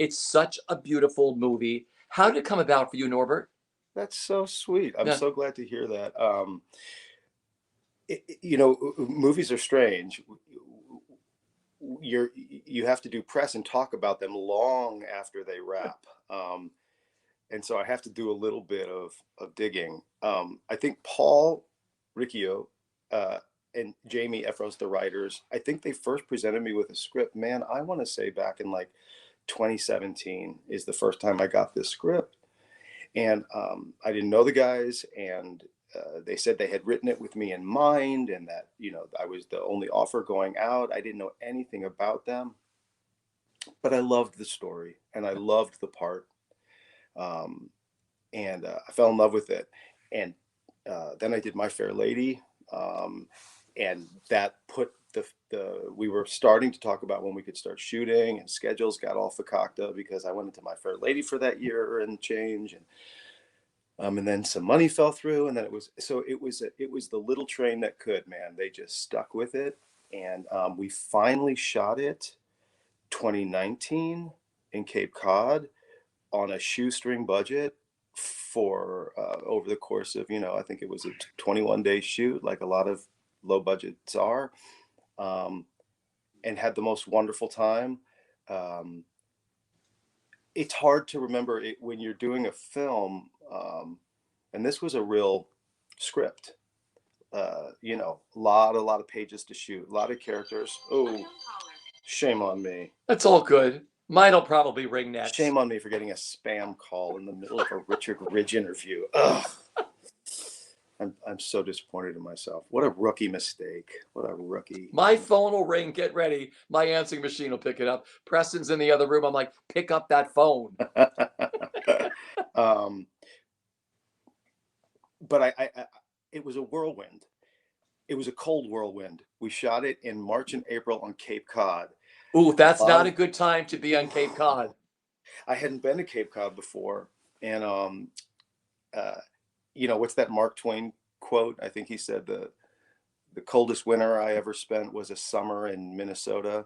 It's such a beautiful movie. How did it come about for you, Norbert? That's so sweet. I'm Yeah. so glad to hear that. Movies are strange. You have to do press and talk about them long after they wrap. And so I have to do a little bit of digging. I think Paul Riccio uh, and Jamie Efros, the writers, I think they first presented me with a script. Man, I want to say back in like 2017 is the first time I got this script. And I didn't know the guys, and they said they had written it with me in mind, and that I was the only offer going out. I didn't know anything about them, but I loved the story and I loved the part, um, and I fell in love with it. And then I did My Fair Lady, and that put the we were starting to talk about when we could start shooting, and schedules got all fakakta because I went into My Fair Lady for that year and change, and then some money fell through, and then it was the little train that could, man. They just stuck with it, and we finally shot it 2019 in Cape Cod on a shoestring budget for over the course of, I think it was a 21-day shoot, like a lot of low budgets are, um, and had the most wonderful time. Um, it's hard to remember it when you're doing a film, and this was a real script. A lot of pages to shoot, a lot of characters. Oh, shame on me. That's all good. Mine'll probably ring next. Shame on me for getting a spam call in the middle of a Richard Ridge interview. Ugh. I'm so disappointed in myself. What a rookie mistake. What a rookie. My phone will ring. Get ready. My answering machine will pick it up. Preston's in the other room. I'm like, pick up that phone. um, but it was a whirlwind. It was a cold whirlwind. We shot it in March and April on Cape Cod. Ooh, that's A lot not a of, good time to be on Cape Cod. I hadn't been to Cape Cod before, and uh, what's that Mark Twain quote? I think he said the coldest winter I ever spent was a summer in Minnesota.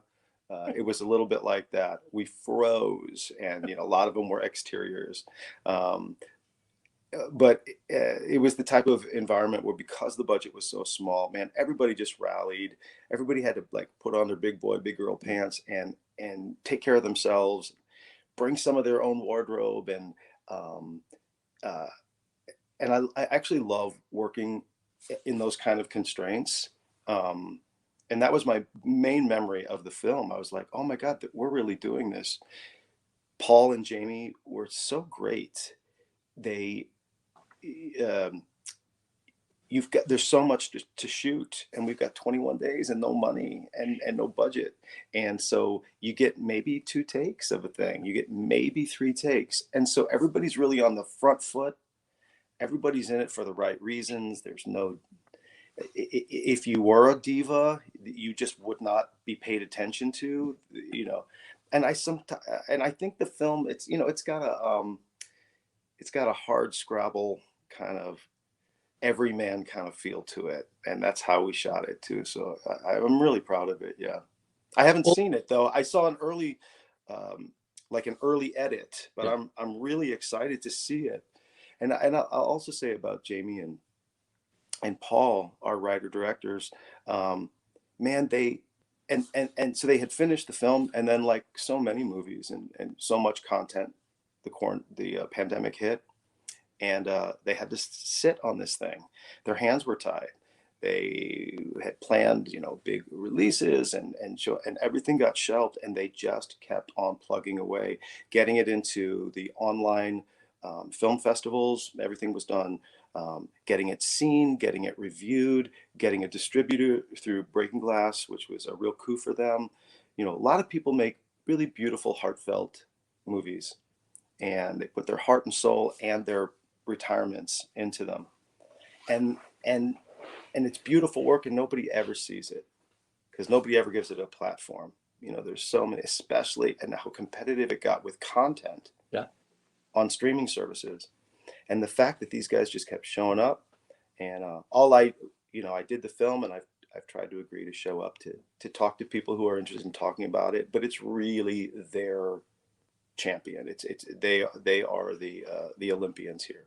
It was a little bit like that. We froze, and a lot of them were exteriors. Um, but it was the type of environment where, because the budget was so small, man, everybody just rallied. Everybody had to like put on their big boy, big girl pants and take care of themselves, bring some of their own wardrobe, um, uh, and I actually love working in those kind of constraints. Um, and that was my main memory of the film. I was like, oh my God, we're really doing this. Paul and Jamie were so great. They, um, there's so much to shoot, and we've got 21 days and no money and no budget. And so you get maybe 2 takes of a thing, you get maybe 3 takes. And so everybody's really on the front foot. Everybody's in it for the right reasons. There's no, if you were a diva, you just would not be paid attention to, and I think the film, it's got a hard scrabble kind of everyman kind of feel to it, and that's how we shot it too. So I'm really proud of it. Yeah, I haven't Well, seen it though. I saw an early, um, like an early edit, but yeah. I'm really excited to see it. And I'll also say about Jamie and Paul, our writer directors, um, man, so they had finished the film, and then, like so many movies and so much content, the pandemic hit, and they had to sit on this thing. Their hands were tied. They had planned, big releases, and everything got shelved, and they just kept on plugging away, getting it into the online film festivals. Everything was done, getting it seen, getting it reviewed, getting a distributor through Breaking Glass, which was a real coup for them. A lot of people make really beautiful, heartfelt movies, and they put their heart and soul and their retirements into them, and and and it's beautiful work, and nobody ever sees it because nobody ever gives it a platform. There's so many, especially, and how competitive it got with content Yeah. on streaming services, and the fact that these guys just kept showing up. And I did the film, and I've tried to agree to show up to talk to people who are interested in talking about it, but it's really their champion. They are the Olympians here.